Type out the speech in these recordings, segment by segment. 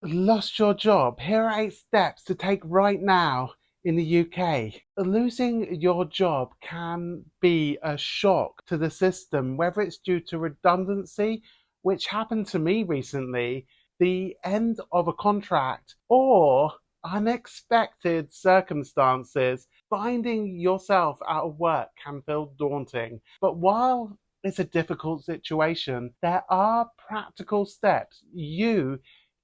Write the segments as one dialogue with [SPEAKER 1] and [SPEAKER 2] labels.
[SPEAKER 1] Lost your job? Here are 8 steps to take right now in the UK. Losing your job can be a shock to the system, whether it's due to redundancy, which happened to me recently, the end of a contract, or unexpected circumstances. Finding yourself out of work can feel daunting. But while it's a difficult situation, there are practical steps you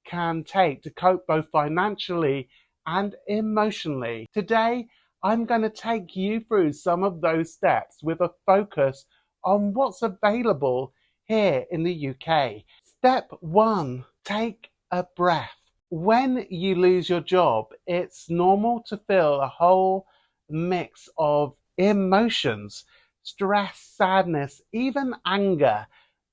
[SPEAKER 1] can take to cope both financially and emotionally. Today, I'm going to take you through some of those steps with a focus on what's available here in the UK. Step 1, take a breath. When you lose your job, it's normal to feel a whole mix of emotions: stress, sadness, even anger.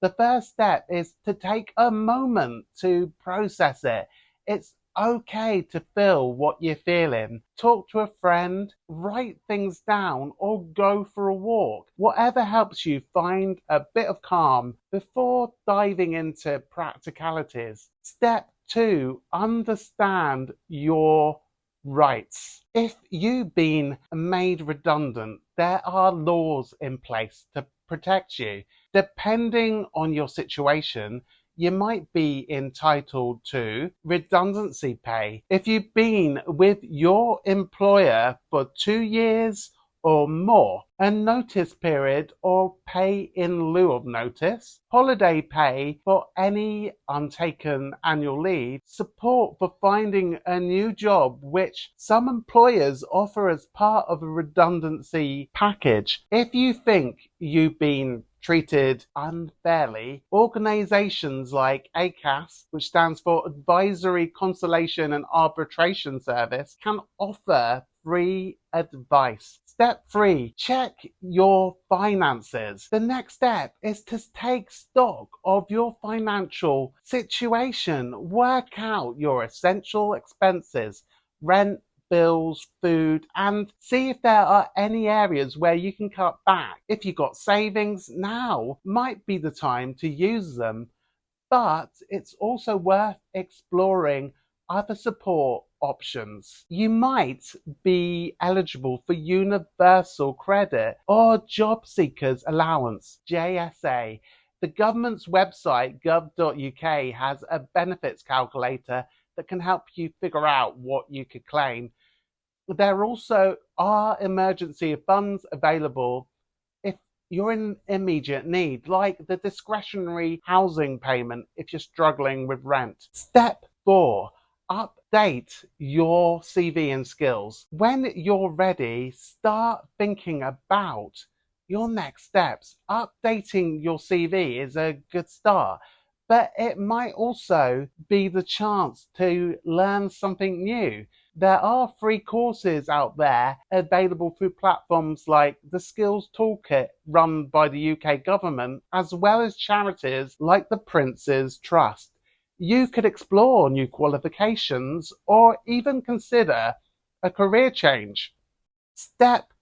[SPEAKER 1] The first step is to take a moment to process it. It's okay to feel what you're feeling. Talk to a friend, write things down, or go for a walk. Whatever helps you find a bit of calm before diving into practicalities. Step 2, understand your rights. If you've been made redundant, there are laws in place to protect you. Depending on your situation, you might be entitled to redundancy pay. If you've been with your employer for 2 years or more, a notice period or pay in lieu of notice, holiday pay for any untaken annual leave, support for finding a new job, which some employers offer as part of a redundancy package. If you think you've been treated unfairly, organizations like ACAS, which stands for Advisory, Conciliation and Arbitration Service, can offer free advice. Step 3, check your finances. The next step is to take stock of your financial situation. Work out your essential expenses: rent, bills, food, and see if there are any areas where you can cut back. If you've got savings, now might be the time to use them, but it's also worth exploring other support options. You might be eligible for universal credit or Jobseeker's allowance, JSA. The government's website, gov.uk, has a benefits calculator that can help you figure out what you could claim. There also are emergency funds available if you're in immediate need, like the discretionary housing payment if you're struggling with rent. Step 4, update your CV and skills. When you're ready, start thinking about your next steps. Updating your CV is a good start, but it might also be the chance to learn something new. There are free courses out there available through platforms like the Skills Toolkit run by the UK government, as well as charities like the Prince's Trust. You could explore new qualifications or even consider a career change. Step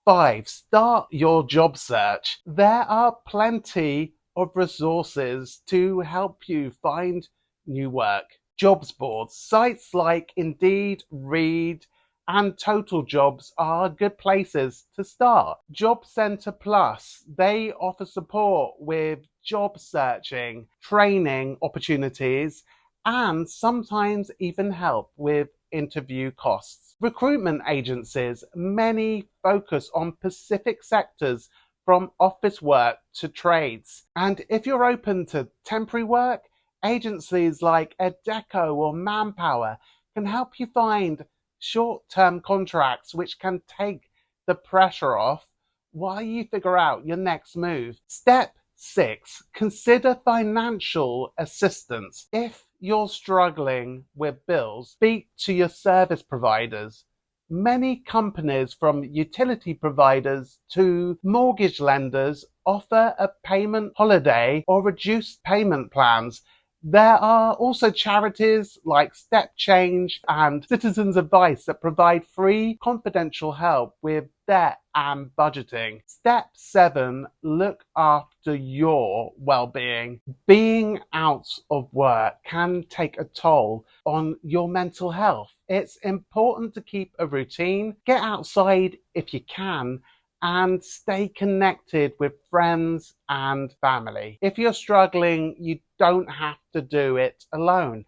[SPEAKER 1] 5, start your job search. There are plenty of resources to help you find new work. Jobs boards, sites like Indeed, Reed, and Total Jobs are good places to start. Job Centre Plus, they offer support with job searching, training opportunities, and sometimes even help with interview costs. Recruitment agencies, many focus on specific sectors from office work to trades. And if you're open to temporary work, agencies like Adecco or Manpower can help you find short-term contracts which can take the pressure off while you figure out your next move. Step 6, consider financial assistance. If you're struggling with bills, speak to your service providers. Many companies, from utility providers to mortgage lenders, offer a payment holiday or reduced payment plans. There are also charities like Step Change and Citizens Advice that provide free, confidential help with debt and budgeting. Step 7, look after your well-being. Being out of work can take a toll on your mental health. It's important to keep a routine, get outside if you can, and stay connected with friends and family. If you're struggling, you don't have to do it alone.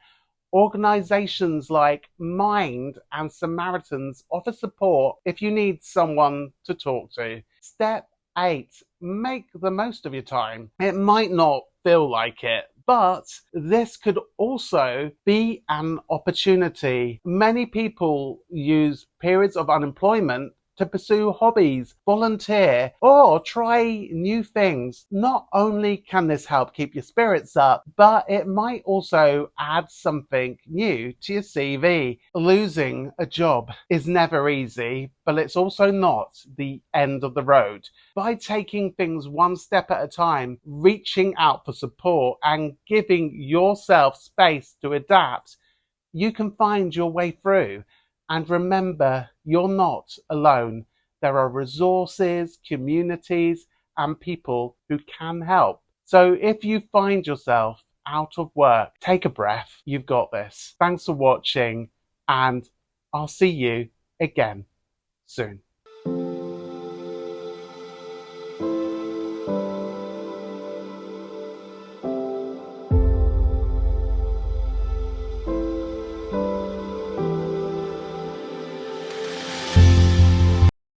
[SPEAKER 1] Organizations like Mind and Samaritans offer support if you need someone to talk to. Step 8, make the most of your time. It might not feel like it, but this could also be an opportunity. Many people use periods of unemployment to pursue hobbies, volunteer, or try new things. Not only can this help keep your spirits up, but it might also add something new to your CV. Losing a job is never easy, but it's also not the end of the road. By taking things one step at a time, reaching out for support, and giving yourself space to adapt, you can find your way through. And remember, you're not alone. There are resources, communities, and people who can help. So if you find yourself out of work, take a breath. You've got this. Thanks for watching, and I'll see you again soon.